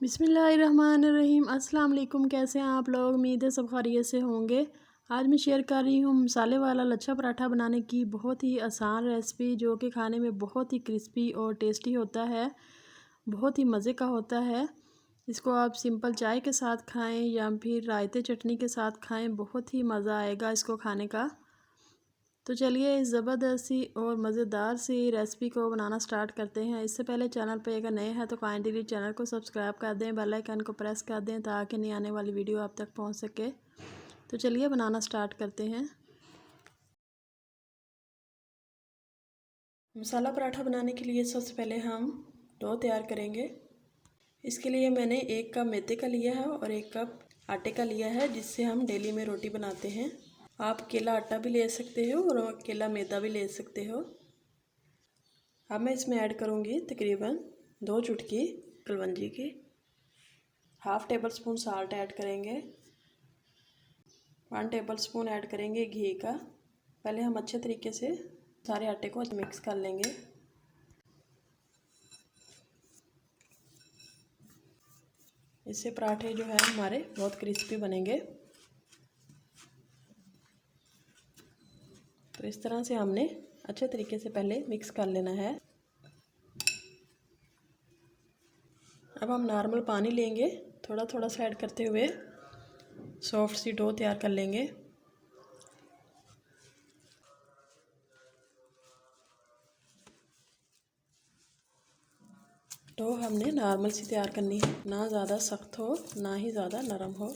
बिस्मिल्लाहिर्रहमानिर्रहीम। अस्सलाम वालेकुम। कैसे हैं आप लोग? उम्मीद है सब खैरियत से होंगे। आज मैं शेयर कर रही हूँ मसाले वाला लच्छा पराठा बनाने की बहुत ही आसान रेसिपी, जो कि खाने में बहुत ही क्रिस्पी और टेस्टी होता है, बहुत ही मज़े का होता है। इसको आप सिंपल चाय के साथ खाएं या फिर रायते चटनी के साथ खाएं, बहुत ही मज़ा आएगा इसको खाने का। तो चलिए इस ज़बरदस्ती और मज़ेदार सी रेसिपी को बनाना स्टार्ट करते हैं। इससे पहले चैनल पर अगर नए हैं तो काइंडली चैनल को सब्सक्राइब कर दें, बेल आइकन को प्रेस कर दें ताकि नई आने वाली वीडियो आप तक पहुंच सके। तो चलिए बनाना स्टार्ट करते हैं। मसाला पराठा बनाने के लिए सबसे पहले हम डो तैयार करेंगे। इसके लिए मैंने 1 कप मैदे का लिया है और 1 कप आटे का लिया है, जिससे हम डेली में रोटी बनाते हैं। आप अकेला आटा भी ले सकते हो और अकेला मैदा भी ले सकते हो। अब मैं इसमें ऐड करूँगी तकरीबन 2 चुटकी कलवंजी की। Half table spoon salt add करेंगे। 1 टेबल स्पून ऐड करेंगे घी का। पहले हम अच्छे तरीके से सारे आटे को मिक्स कर लेंगे। इससे पराठे जो है हमारे बहुत क्रिस्पी बनेंगे। तो इस तरह से हमने अच्छे तरीके से पहले मिक्स कर लेना है। अब हम नॉर्मल पानी लेंगे, थोड़ा थोड़ा सा ऐड करते हुए सॉफ्ट सी डो तैयार कर लेंगे। डो हमने नॉर्मल सी तैयार करनी है, ना ज़्यादा सख्त हो ना ही ज़्यादा नरम हो।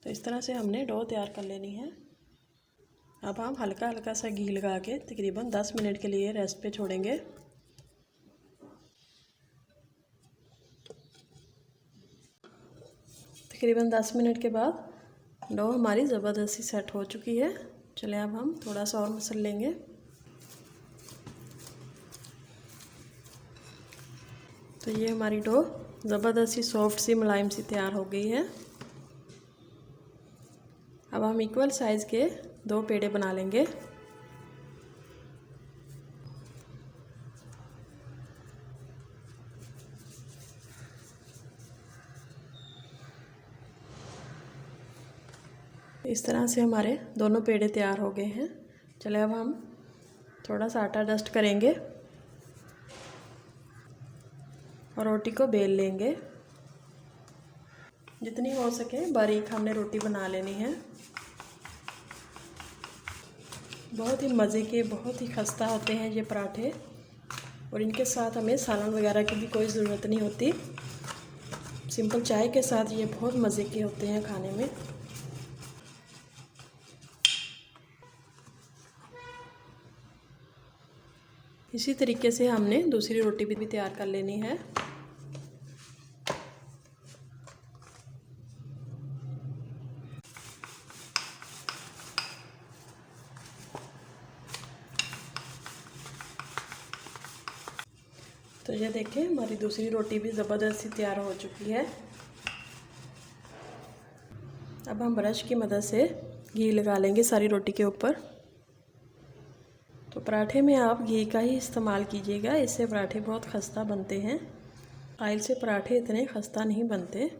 तो इस तरह से हमने डो तैयार कर लेनी है। अब हम हल्का हल्का सा घी लगा के तकरीबन 10 मिनट के लिए रेस्ट पे छोड़ेंगे। तकरीबन 10 मिनट के बाद डो हमारी ज़बरदस्ती सेट हो चुकी है। चलिए अब हम थोड़ा सा और मसल लेंगे। तो ये हमारी डो ज़बरदस्ती सॉफ्ट सी मुलायम सी तैयार हो गई है। अब हम इक्वल साइज़ के 2 पेड़े बना लेंगे। इस तरह से हमारे दोनों पेड़े तैयार हो गए हैं। चलिए अब हम थोड़ा सा आटा डस्ट करेंगे और रोटी को बेल लेंगे। जितनी हो सके बारीक हमने रोटी बना लेनी है। बहुत ही मज़े के, बहुत ही खस्ता होते हैं ये पराठे, और इनके साथ हमें सालन वगैरह की भी कोई ज़रूरत नहीं होती। सिंपल चाय के साथ ये बहुत मज़े के होते हैं खाने में। इसी तरीके से हमने दूसरी रोटी भी तैयार कर लेनी है। तो ये देखिए हमारी दूसरी रोटी भी ज़बरदस्ती तैयार हो चुकी है। अब हम ब्रश की मदद से घी लगा लेंगे सारी रोटी के ऊपर। तो पराठे में आप घी का ही इस्तेमाल कीजिएगा, इससे पराठे बहुत खस्ता बनते हैं। ऑयल से पराठे इतने खस्ता नहीं बनते।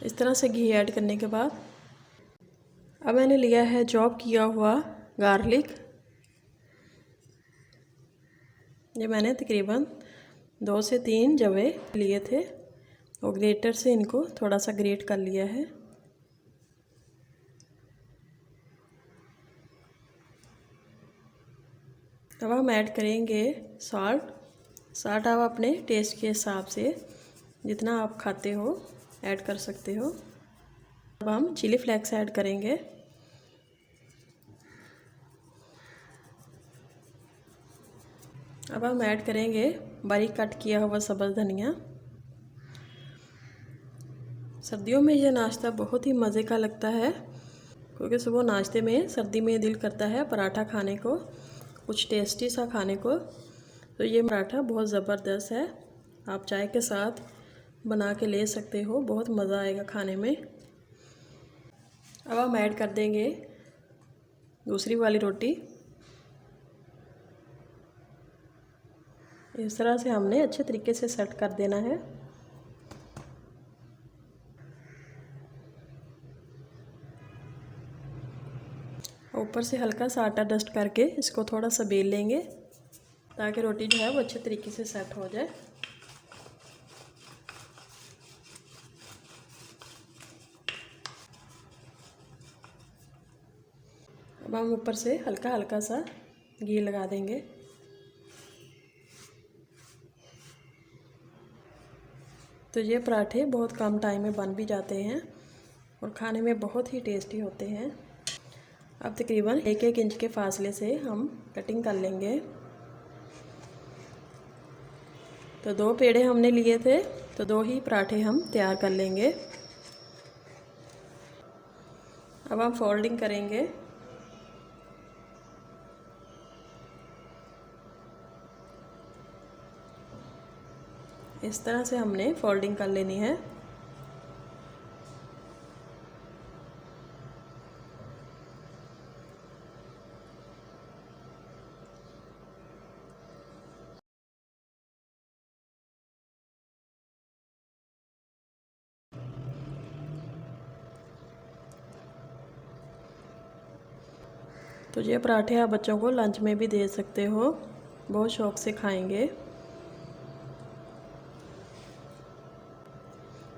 इस तरह से घी ऐड करने के बाद अब मैंने लिया है चॉप किया हुआ गार्लिक। ये मैंने तकरीबन 2 से 3 जवे लिए थे और ग्रेटर से इनको थोड़ा सा ग्रेट कर लिया है। अब हम ऐड करेंगे साल्ट आप अपने टेस्ट के हिसाब से जितना आप खाते हो ऐड कर सकते हो। अब हम चिली फ्लेक्स ऐड करेंगे। अब हम ऐड करेंगे बारीक कट किया हुआ सब्ज़ धनिया। सर्दियों में यह नाश्ता बहुत ही मज़े का लगता है, क्योंकि सुबह नाश्ते में सर्दी में दिल करता है पराठा खाने को, कुछ टेस्टी सा खाने को। तो ये पराठा बहुत ज़बरदस्त है, आप चाय के साथ बना के ले सकते हो, बहुत मज़ा आएगा खाने में। अब हम ऐड कर देंगे दूसरी वाली रोटी इस तरह से हमने अच्छे तरीके से सेट कर देना है। ऊपर से हल्का सा आटा डस्ट करके इसको थोड़ा सा बेल लेंगे ताकि रोटी जो है वो अच्छे तरीके से सेट हो जाए। अब हम ऊपर से हल्का हल्का सा घी लगा देंगे। तो ये पराठे बहुत कम टाइम में बन भी जाते हैं और खाने में बहुत ही टेस्टी होते हैं। अब तकरीबन 1-1 इंच के फासले से हम कटिंग कर लेंगे। तो 2 पेड़े हमने लिए थे तो 2 ही पराठे हम तैयार कर लेंगे। अब हम फोल्डिंग करेंगे। इस तरह से हमने फोल्डिंग कर लेनी है। तो ये पराठे आप बच्चों को लंच में भी दे सकते हो, बहुत शौक़ से खाएंगे।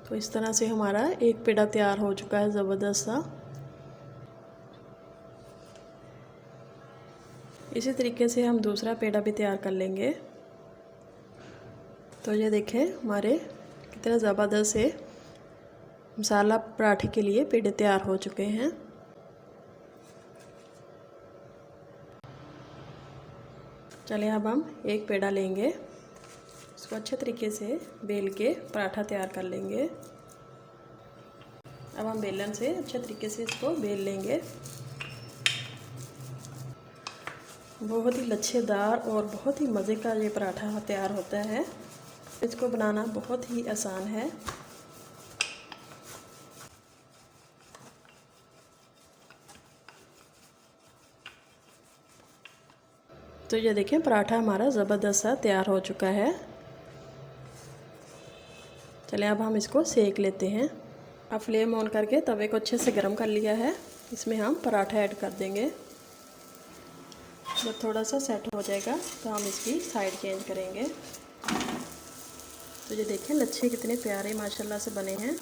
तो इस तरह से हमारा एक पेड़ा तैयार हो चुका है ज़बरदस्त सा। इसी तरीके से हम दूसरा पेड़ा भी तैयार कर लेंगे। तो ये देखें हमारे कितने ज़बरदस्त से मसाला पराठे के लिए पेड़े तैयार हो चुके हैं। चलिए अब हम एक पेड़ा लेंगे, इसको अच्छे तरीके से बेल के पराठा तैयार कर लेंगे। अब हम बेलन से अच्छे तरीके से इसको बेल लेंगे। बहुत ही लच्छेदार और बहुत ही मज़े का ये पराठा तैयार होता है। इसको बनाना बहुत ही आसान है। तो ये देखें पराठा हमारा ज़बरदस्त सा तैयार हो चुका है। चलिए अब हम इसको सेक लेते हैं। अब फ्लेम ऑन करके तवे को अच्छे से गर्म कर लिया है। इसमें हम पराठा ऐड कर देंगे। जब थोड़ा सा सेट हो जाएगा तो हम इसकी साइड चेंज करेंगे। तो ये देखें लच्छे कितने प्यारे माशाल्लाह से बने हैं।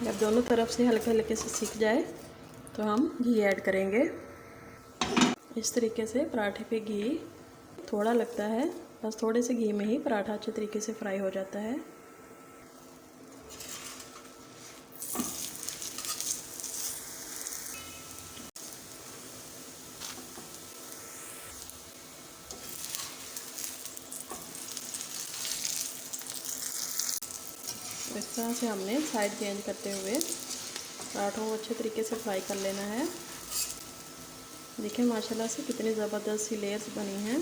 जब दोनों तरफ से हल्के हल्के से सिक जाए तो हम घी ऐड करेंगे। इस तरीके से पराठे पे घी थोड़ा लगता है, बस थोड़े से घी में ही पराठा अच्छे तरीके से फ्राई हो जाता है। इस तरह से हमने साइड चेंज करते हुए पराठों को अच्छे तरीके से फ्राई कर लेना है। देखिए माशाल्लाह से कितनी ज़बरदस्त सी लेयर्स बनी हैं।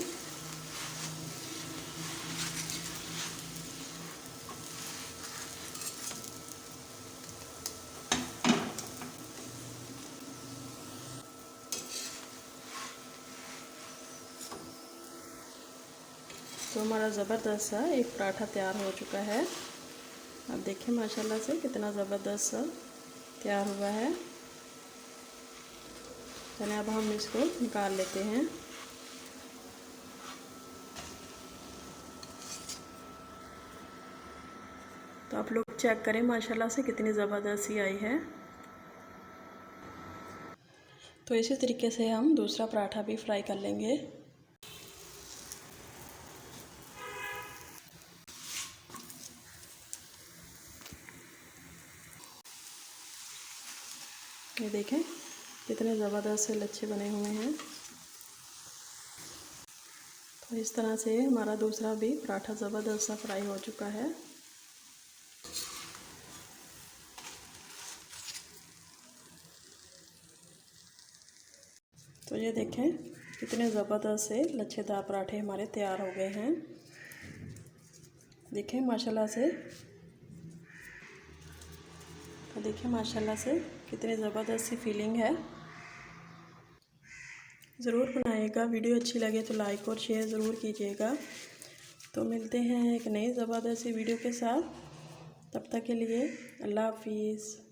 तो हमारा ज़बरदस्त सा एक पराठा तैयार हो चुका है। अब देखिए माशाल्लाह से कितना ज़बरदस्त सा तैयार हुआ है। चलिए अब हम इसको निकाल लेते हैं। तो आप लोग चेक करें माशाल्लाह से कितनी ज़बरदस्त सी आई है। तो इसी तरीके से हम दूसरा पराठा भी फ्राई कर लेंगे। ये देखें कितने ज़बरदस्त से लच्छे बने हुए हैं। तो इस तरह से हमारा दूसरा भी पराठा ज़बरदस्त सा फ्राई हो चुका है। तो ये देखें कितने ज़बरदस्त से लच्छेदार पराठे हमारे तैयार हो गए हैं। देखें माशाल्लाह से, तो देखिए माशाल्लाह से कितनी ज़बरदस्त सी फीलिंग है। ज़रूर बनाइएगा। वीडियो अच्छी लगे तो लाइक और शेयर ज़रूर कीजिएगा। तो मिलते हैं एक नई ज़बरदस्त सी वीडियो के साथ। तब तक के लिए अल्लाह हाफिज़।